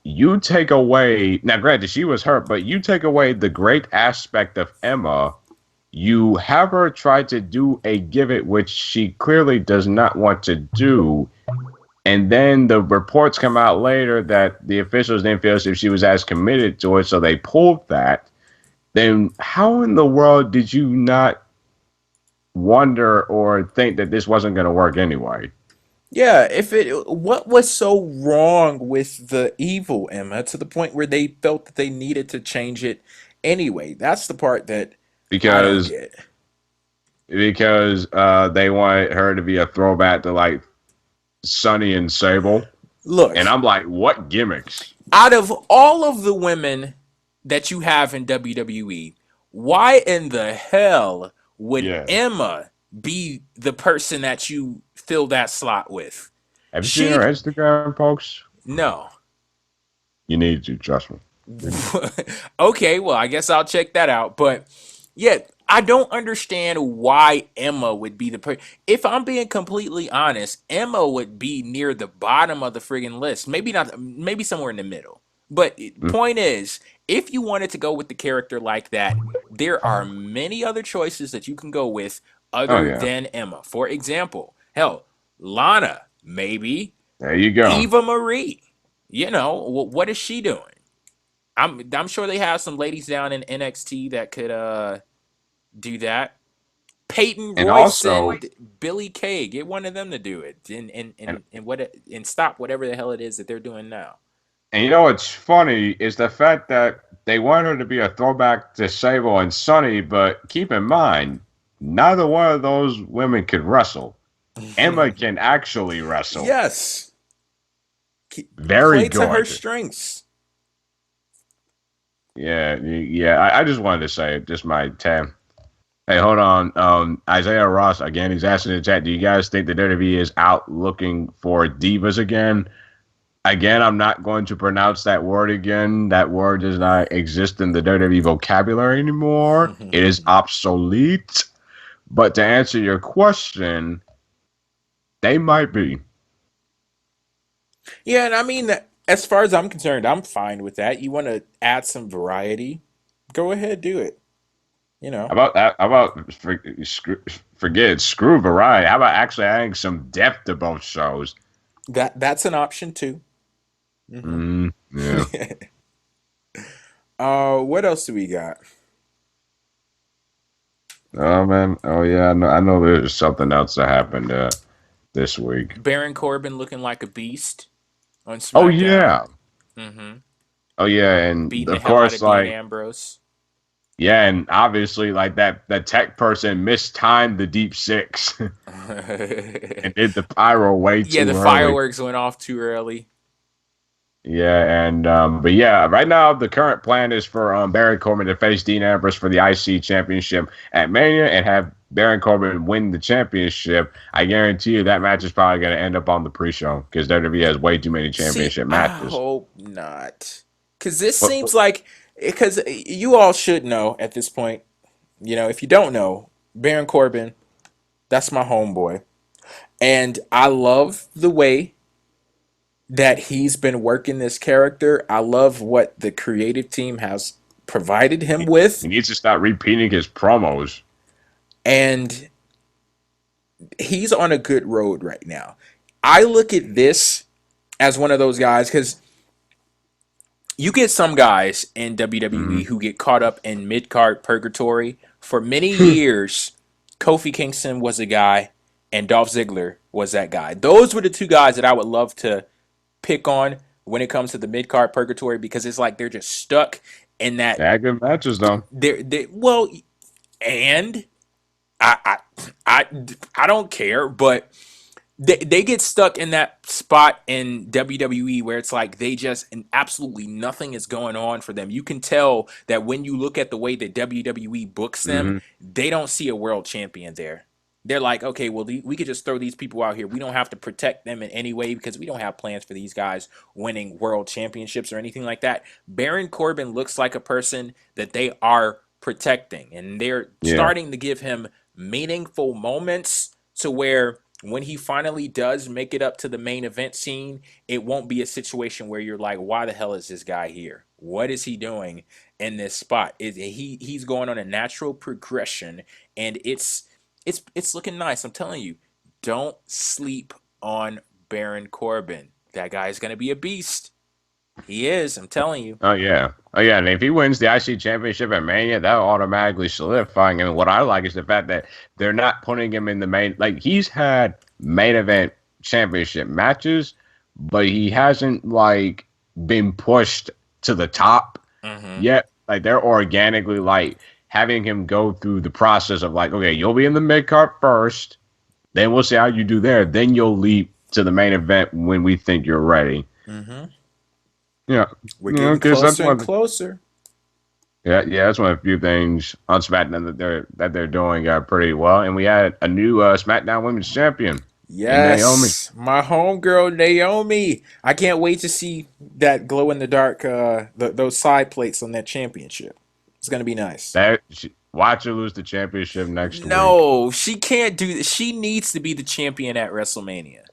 you take away, now granted she was hurt, but you take away the great aspect of Emma. You have her try to do a give it, which she clearly does not want to do. And then the reports come out later that the officials didn't feel as if she was as committed to it, so they pulled that. Then how in the world did you not wonder or think that this wasn't going to work anyway? Yeah, what was so wrong with the evil Emma to the point where they felt that they needed to change it anyway? That's the part that I don't Because get. they wanted her to be a throwback to like Sunny and Sable. And Look, I'm like, what gimmicks? out of all of the women that you have in WWE, why in the hell would Yeah. Emma be the person that you fill that slot with? Have you seen her She Instagram posts? no. You need to, trust me. Okay, well, I guess I'll check that out. But yeah, I don't understand why Emma would be the person. If I'm being completely honest, Emma would be near the bottom of the friggin' list. Maybe not, maybe somewhere in the middle. But point is, if you wanted to go with the character like that, there are many other choices that you can go with Oh, other yeah. than Emma. For example, hell, Lana, maybe. There you go. Eva Marie. You know, what is she doing? I'm sure they have some ladies down in NXT that could do that. Peyton And Royce also, and Billy Kay, get one of them to do it, and, and stop whatever the hell it is that they're doing now. and you know what's funny is the fact that they want her to be a throwback to Sable and Sunny, but keep in mind, neither one of those women could wrestle. Emma can actually wrestle. Yes, Very play to her good. strengths. Yeah. I just wanted to say, just my 10. Hey, hold on. Isaiah Ross, again, he's asking in the chat, do you guys think that WWE is out looking for divas again? Again, I'm not going to pronounce that word again. That word does not exist in the WWE vocabulary anymore. It is obsolete. But to answer your question, they might be. Yeah, and I mean, as far as I'm concerned, I'm fine with that. You want to add some variety? Go ahead, do it. You How know about that? How about forget screw variety? How about actually adding some depth to both shows? that's an option too. Yeah. What else do we got? Oh man. Oh yeah. I know there's something else that happened this week. Baron Corbin looking like a beast on Oh SmackDown. yeah. Mm-hmm. Oh yeah. And Beating the of hell out course, of Dean like Ambrose. yeah, and obviously like that tech person mistimed the deep six and did the pyro way Yeah, too the early. fireworks went off too early. Yeah, and but yeah, right now the current plan is for Baron Corbin to face Dean Ambrose for the IC championship at Mania and have Baron Corbin win the championship. I guarantee you that match is probably going to end up on the pre-show because WWE has way too many championship See, I matches. hope not. Because this But, seems like, because you all should know at this point, you know, if you don't know, Baron Corbin, that's my homeboy. And I love the way that he's been working this character. I love what the creative team has provided him with. he needs to stop repeating his promos. And he's on a good road right now. I look at this as one of those guys because you get some guys in WWE who get caught up in mid-card purgatory. For many years, Kofi Kingston was a guy and Dolph Ziggler was that guy. Those were the two guys that I would love to pick on when it comes to the mid-card purgatory because it's like they're just stuck in that. They had good matches though. Well, and I, I, I don't care, but they get stuck in that spot in WWE where it's like they just and absolutely nothing is going on for them. You can tell that when you look at the way that WWE books them, they don't see a world champion there. They're like, okay, well, we could just throw these people out here. We don't have to protect them in any way because we don't have plans for these guys winning world championships or anything like that. Baron Corbin looks like a person that they are protecting, and they're starting to give him meaningful moments to where when he finally does make it up to the main event scene, it won't be a situation where you're like, why the hell is this guy here? What is he doing in this spot? He's going on a natural progression, and it's looking nice. I'm telling you, don't sleep on Baron Corbin. That guy's going to be a beast. He is, I'm telling you. Oh yeah. And if he wins the IC championship at Mania, that'll automatically solidify him. And what I like is the fact that they're not putting him in the main. Like he's had main event championship matches, but he hasn't like been pushed to the top yet. Like they're organically like having him go through the process of like, okay, you'll be in the mid card first, then we'll see how you do there. Then you'll leap to the main event when we think you're ready. Yeah, we're getting closer and closer. Yeah, that's one of the few things on SmackDown that they're doing pretty well. And we had a new SmackDown Women's Champion. Yes, Naomi. My homegirl Naomi. I can't wait to see that glow in the dark, those side plates on that championship. It's gonna be nice. Watch her lose the championship next week. No, she can't do that. She needs to be the champion at WrestleMania.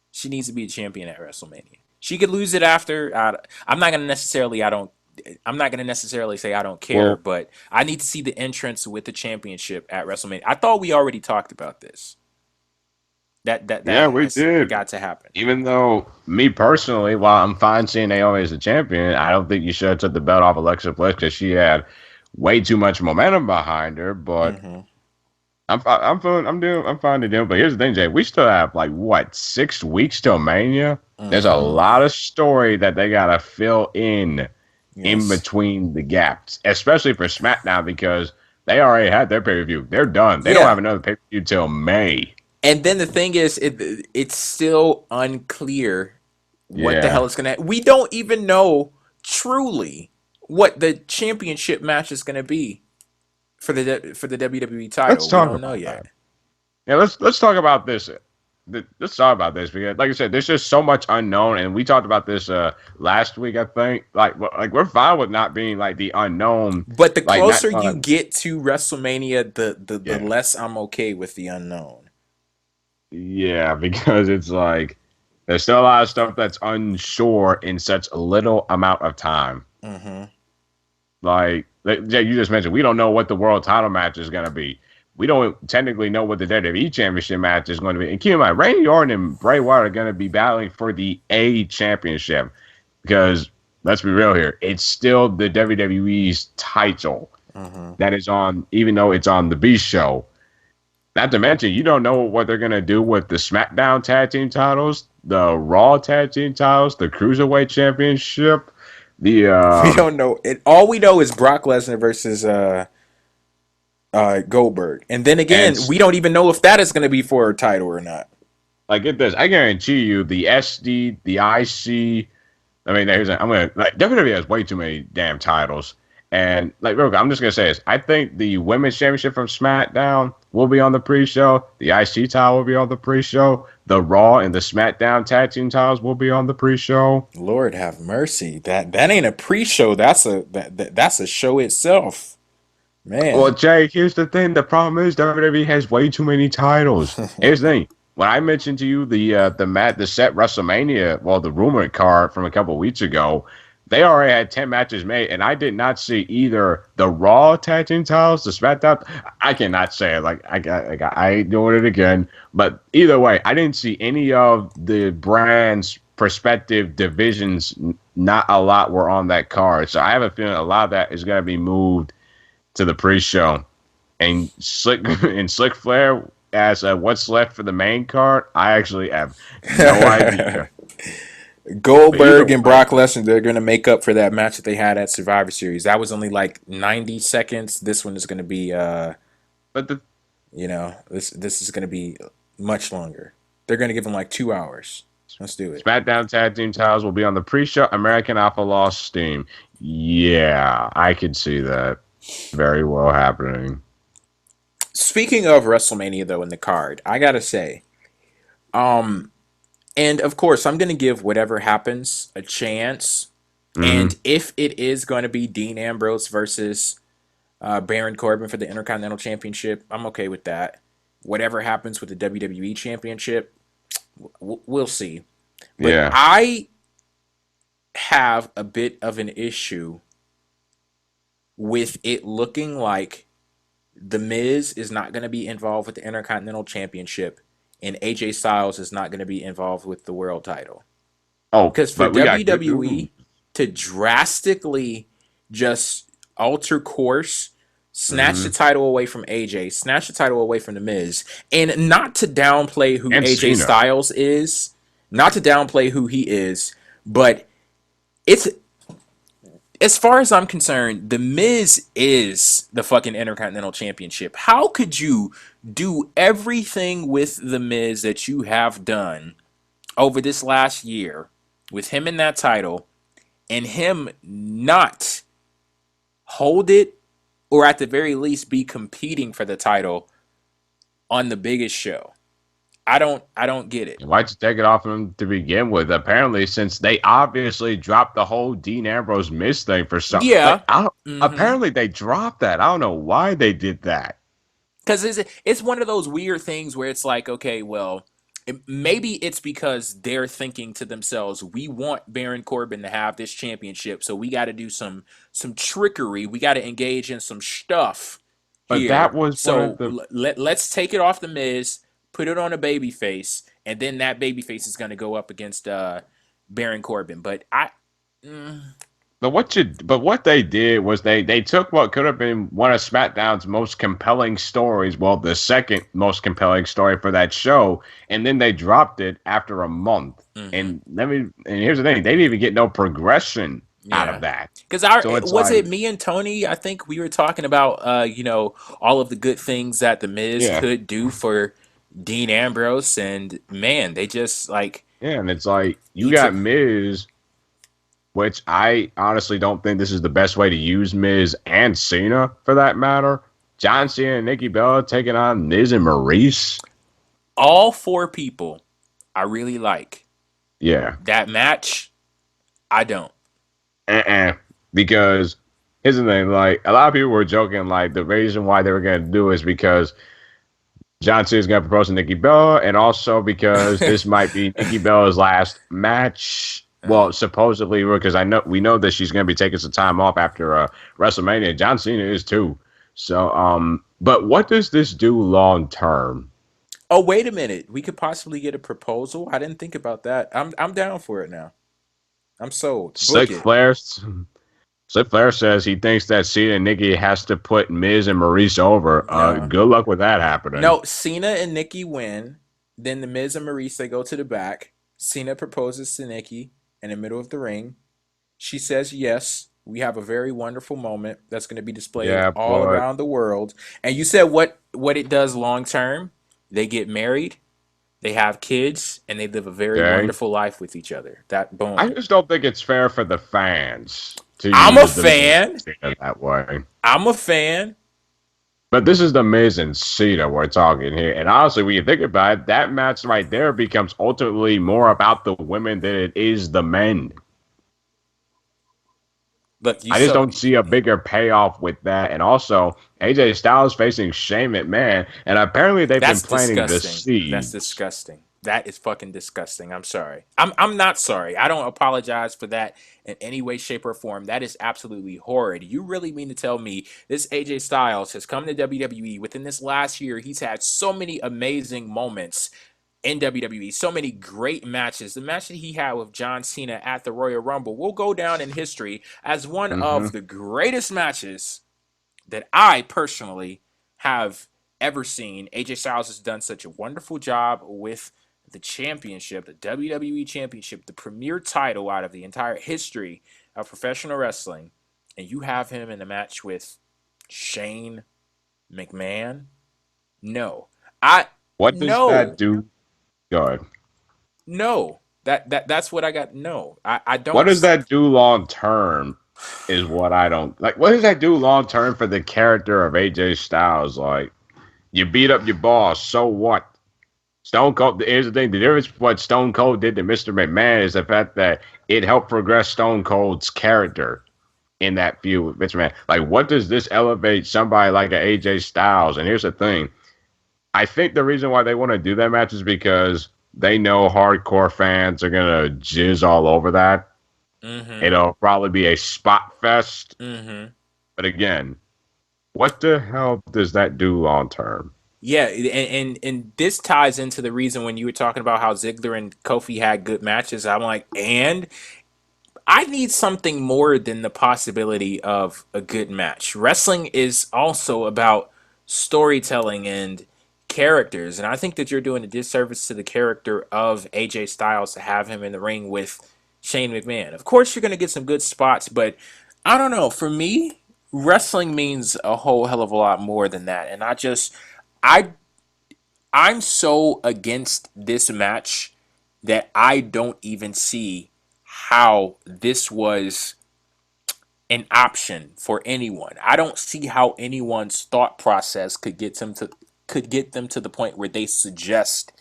She needs to be the champion at WrestleMania. She could lose it after. I'm not gonna necessarily say I don't care, but I need to see the entrance with the championship at WrestleMania. I thought we already talked about this. We did. Got to happen. Even though me personally, while I'm fine seeing Naomi as the champion, I don't think you should have took the belt off Alexa Bliss because she had way too much momentum behind her. But I'm fine to do. But here's the thing, Jay. We still have 6 weeks till Mania. There's a lot of story that they gotta fill in between the gaps, especially for SmackDown because they already had their pay-per-view. They're done. They don't have another pay-per-view till May. And then the thing is, it's still unclear what the hell is gonna. We don't even know truly what the championship match is gonna be for the WWE title. Let's talk about yet. Yeah, let's talk about this. Let's talk about this because, like I said, there's just so much unknown, and we talked about this last week. I think, like we're fine with not being the unknown, but the closer you get to WrestleMania, the less I'm okay with the unknown. Yeah, because it's there's still a lot of stuff that's unsure in such a little amount of time. Like Jay, you just mentioned, we don't know what the world title match is gonna be. We don't technically know what the WWE Championship match is going to be. And keep in mind, Randy Orton and Bray Wyatt are going to be battling for the A Championship because, let's be real here, it's still the WWE's title that is on, even though it's on the B show. Not to mention, you don't know what they're going to do with the SmackDown Tag Team titles, the Raw Tag Team titles, the Cruiserweight Championship. We don't know. All we know is Brock Lesnar versus Goldberg, and then again, we don't even know if that is going to be for a title or not. Get this, I guarantee you, the SD, the IC. I mean, WWE has way too many damn titles, and I'm just gonna say this. I think the Women's Championship from SmackDown will be on the pre-show. The IC title will be on the pre-show. The Raw and the SmackDown Tag Team titles will be on the pre-show. Lord have mercy. That ain't a pre-show. That's a show itself. Man. Well, Jay, here's the thing. The problem is WWE has way too many titles. Here's the thing. When I mentioned to you the set WrestleMania, the rumored card from a couple of weeks ago, they already had 10 matches made, and I did not see either the Raw Tag Team titles, the SmackDown. I cannot say it. I ain't doing it again. But either way, I didn't see any of the brand's prospective divisions. Not a lot were on that card, so I have a feeling a lot of that is going to be moved to the pre-show. And Slick Flair as what's left for the main card, I actually have no idea. Goldberg and Brock Lesnar, they're going to make up for that match that they had at Survivor Series. That was only 90 seconds. This one is going to be this is going to be much longer. They're going to give them 2 hours. Let's do it. SmackDown Tag Team titles will be on the pre-show. American Alpha lost steam. Yeah, I could see that very well happening. Speaking of WrestleMania, though, in the card, I gotta say, and of course, I'm gonna give whatever happens a chance. And if it is going to be Dean Ambrose versus Baron Corbin for the Intercontinental Championship, I'm okay with that. Whatever happens with the WWE Championship, we'll see. But I have a bit of an issue with it looking like The Miz is not going to be involved with the Intercontinental Championship, and AJ Styles is not going to be involved with the world title. Oh, Because for but we got good news. WWE to drastically just alter course, snatch the title away from AJ, snatch the title away from The Miz, and not to downplay who And AJ Cena. Styles is, not to downplay who he is, but it's, as far as I'm concerned, The Miz is the fucking Intercontinental Championship. How could you do everything with The Miz that you have done over this last year with him in that title and him not hold it, or at the very least be competing for the title on the biggest show? I don't get it. Why'd you take it off him to begin with? Apparently, since they obviously dropped the whole Dean Ambrose Miz thing for some, Yeah. apparently they dropped that. I don't know why they did that. Because it's one of those weird things where it's like, okay, well, maybe it's because they're thinking to themselves, we want Baron Corbin to have this championship, so we got to do some trickery. We got to engage in some stuff But here. that was one So of the. let's take it off the Miz, put it on a babyface, and then that babyface is going to go up against Baron Corbin. But But what they did was they took what could have been one of SmackDown's most compelling stories, well, the second most compelling story for that show, and then they dropped it after a month. And here's the thing: they didn't even get no progression out of that. Because it me and Tony? I think we were talking about all of the good things that the Miz could do for Dean Ambrose, and man, they just like and it's like you got Miz. Which I honestly don't think this is the best way to use Miz and Cena, for that matter. John Cena and Nikki Bella taking on Miz and Maryse. All four people I really like. Yeah. That match, I don't. Because here's the thing, like, a lot of people were joking, like, the reason why they were going to do it is because John Cena's going to propose to Nikki Bella, and also because this might be Nikki Bella's last match. Well, supposedly, because we know that she's going to be taking some time off after WrestleMania. John Cena is too. So, but what does this do long term? Oh, wait a minute. We could possibly get a proposal. I didn't think about that. I'm down for it now. I'm sold. Slick Flair says he thinks that Cena and Nikki has to put Miz and Maryse over. Good luck with that happening. No, Cena and Nikki win. Then the Miz and Maryse, they go to the back. Cena proposes to Nikki in the middle of the ring. She says yes. We have a very wonderful moment that's going to be displayed all around the world. And you said what it does long term? They get married, they have kids, and they live a very wonderful life with each other. That boom. I just don't think it's fair for the fans to I'm a fan. That way. I'm a fan. But this is the Miz and Cena we're talking here. And honestly, when you think about it, that match right there becomes ultimately more about the women than it is the men. Look, I just don't see a bigger payoff with that. And also, AJ Styles facing Shane McMahon, and apparently they've been planting the seeds. That's disgusting. That is fucking disgusting. I'm sorry. I'm not sorry. I don't apologize for that in any way, shape, or form. That is absolutely horrid. You really mean to tell me this AJ Styles has come to WWE within this last year? He's had so many amazing moments in WWE, so many great matches. The match that he had with John Cena at the Royal Rumble will go down in history as one of the greatest matches that I personally have ever seen. AJ Styles has done such a wonderful job with the championship, the WWE Championship, the premier title out of the entire history of professional wrestling, and you have him in a match with Shane McMahon? No. What does that do? Go ahead. No. That's what I got. No. I don't. What does that do long term is what I don't like. What does that do long term for the character of AJ Styles? Like, you beat up your boss, so what? Stone Cold, here's the thing, the difference what Stone Cold did to Mr. McMahon is the fact that it helped progress Stone Cold's character in that feud with Mr. McMahon. Like, what does this elevate somebody like an AJ Styles? And here's the thing. I think the reason why they want to do that match is because they know hardcore fans are going to jizz all over that. Mm-hmm. It'll probably be a spot fest. Mm-hmm. But again, what the hell does that do long term? Yeah, and this ties into the reason when you were talking about how Ziggler and Kofi had good matches. I'm like, and I need something more than the possibility of a good match. Wrestling is also about storytelling and characters, and I think that you're doing a disservice to the character of AJ Styles to have him in the ring with Shane McMahon. Of course, you're going to get some good spots, but I don't know. For me, wrestling means a whole hell of a lot more than that, and I I'm so against this match that I don't even see how this was an option for anyone. I don't see how anyone's thought process could get them to the point where they suggest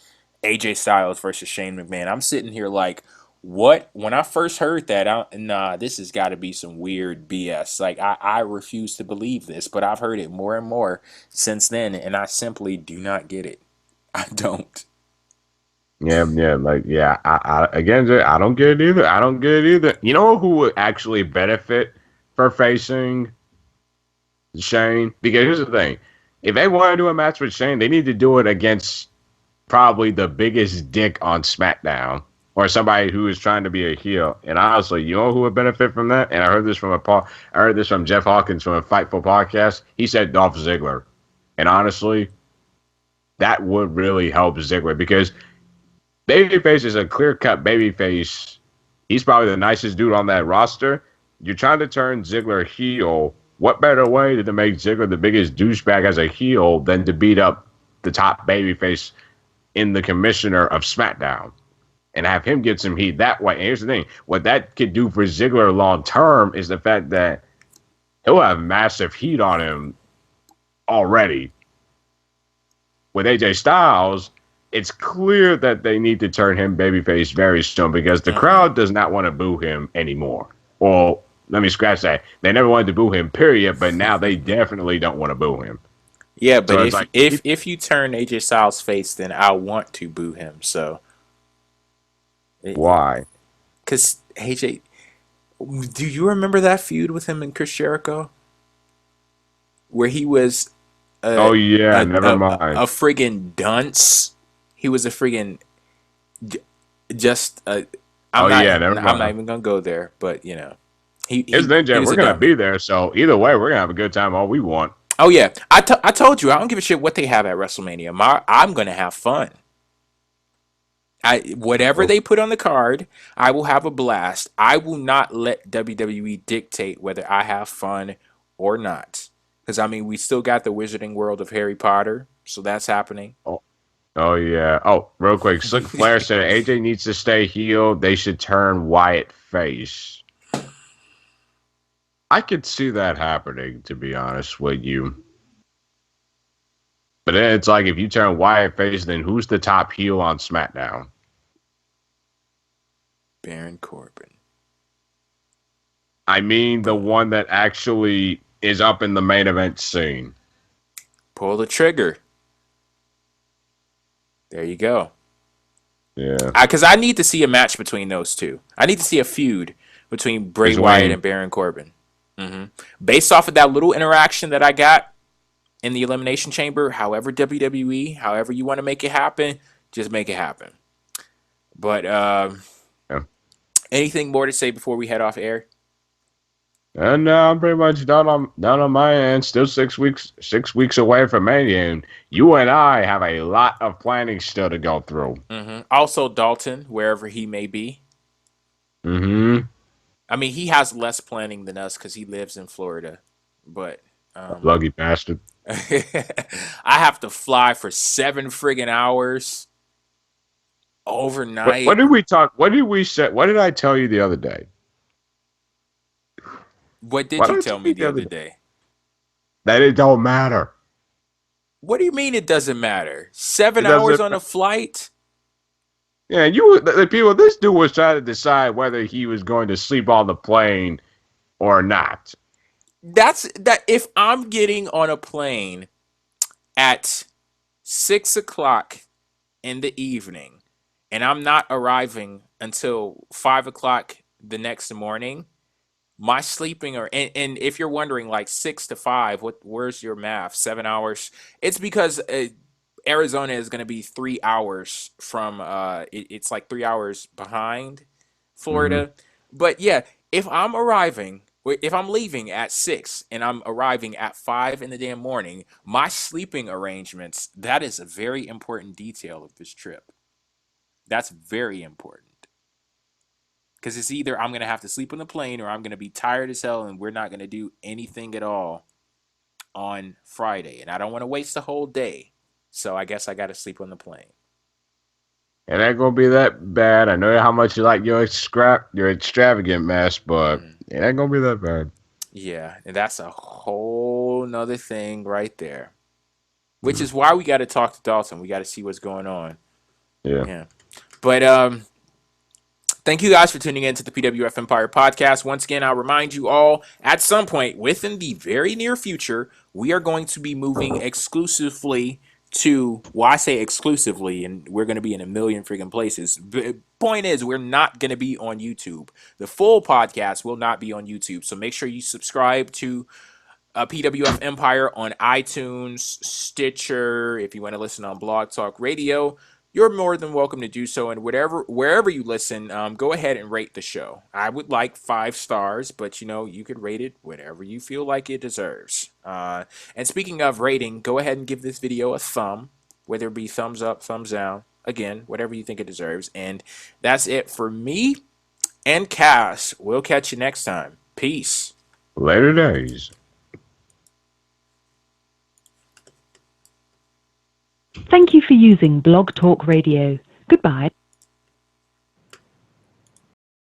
AJ Styles versus Shane McMahon. I'm sitting here like, what? When I first heard that, nah, this has got to be some weird BS. Like, I refuse to believe this, but I've heard it more and more since then, and I simply do not get it. I don't. Again, Jay, I don't get it either. I don't get it either. You know who would actually benefit for facing Shane? Because here's the thing: if they want to do a match with Shane, they need to do it against probably the biggest dick on SmackDown or somebody who is trying to be a heel. And honestly, you know who would benefit from that? And I heard this from I heard this from Jeff Hawkins from a Fightful podcast. He said Dolph Ziggler, and honestly, that would really help Ziggler because Babyface is a clear-cut babyface. He's probably the nicest dude on that roster. You're trying to turn Ziggler heel. What better way to make Ziggler the biggest douchebag as a heel than to beat up the top babyface in the commissioner of SmackDown and have him get some heat that way? And here's the thing. What that could do for Ziggler long-term is the fact that he'll have massive heat on him already. With AJ Styles, it's clear that they need to turn him babyface very soon because the crowd does not want to boo him anymore. Well, let me scratch that. They never wanted to boo him, period, but now they definitely don't want to boo him. Yeah, but so if you turn AJ Styles face, then I want to boo him. So why? Because AJ, do you remember that feud with him and Chris Jericho, where he was? Never mind. A friggin' dunce. He was a friggin' just. I'm not even gonna go there, but you know, here's the thing, Jeff. We're gonna be there, so either way, we're gonna have a good time all we want. Oh yeah, I told you I don't give a shit what they have at WrestleMania. I'm gonna have fun. Whatever they put on the card, I will have a blast. I will not let WWE dictate whether I have fun or not. Because, I mean, we still got the Wizarding World of Harry Potter, so that's happening. Oh yeah. Oh, real quick. Slick Flair said AJ needs to stay heel. They should turn Wyatt face. I could see that happening, to be honest with you. But then it's like, if you turn Wyatt face, then who's the top heel on SmackDown? Baron Corbin. I mean, the one that actually is up in the main event scene. Pull the trigger. There you go. Yeah. Because I need to see a match between those two. I need to see a feud between Bray Wyatt and Baron Corbin. Based off of that little interaction that I got in the Elimination Chamber, however however you want to make it happen, just make it happen. But anything more to say before we head off air? And I'm pretty much done on my end. Still 6 weeks away from Mania, and you and I have a lot of planning still to go through. Also, Dalton, wherever he may be. I mean, he has less planning than us because he lives in Florida. But lucky bastard. I have to fly for 7 friggin' hours overnight. What did we talk? What did we say? What did I tell you the other day? What did you tell me the other day? That it don't matter. What do you mean it doesn't matter? 7 hours on a flight? Yeah, the people. This dude was trying to decide whether he was going to sleep on the plane or not. That's that. If I'm getting on a plane at 6:00 in the evening and I'm not arriving until 5:00 the next morning, my sleeping and if you're wondering, like 6 to 5, where's your math? 7 hours. It's because Arizona is going to be 3 hours from it's like 3 hours behind Florida. But yeah, if I'm leaving at 6 and I'm arriving at 5 in the damn morning, my sleeping arrangements, that is a very important detail of this trip. That's very important. Because it's either I'm going to have to sleep on the plane or I'm going to be tired as hell and we're not going to do anything at all on Friday. And I don't want to waste the whole day. So I guess I got to sleep on the plane. It ain't gonna be that bad. I know how much you like your extravagant mess, but it ain't gonna be that bad. Yeah, and that's a whole nother thing right there. Which is why we got to talk to Dalton. We got to see what's going on. Yeah. But thank you guys for tuning in to the PWF Empire podcast. Once again, I'll remind you all, at some point within the very near future, we are going to be moving exclusively to, well, I say exclusively, and we're going to be in a million freaking places. Point is, we're not going to be on YouTube. The full podcast will not be on YouTube. So make sure you subscribe to PWF Empire on iTunes, Stitcher. If you want to listen on Blog Talk Radio, you're more than welcome to do so. And wherever you listen, go ahead and rate the show. I would like 5 stars, but you could rate it whatever you feel like it deserves. And speaking of rating, go ahead and give this video a thumb, whether it be thumbs up, thumbs down. Again, whatever you think it deserves. And that's it for me and Cass. We'll catch you next time. Peace. Later days. Thank you for using Blog Talk Radio. Goodbye.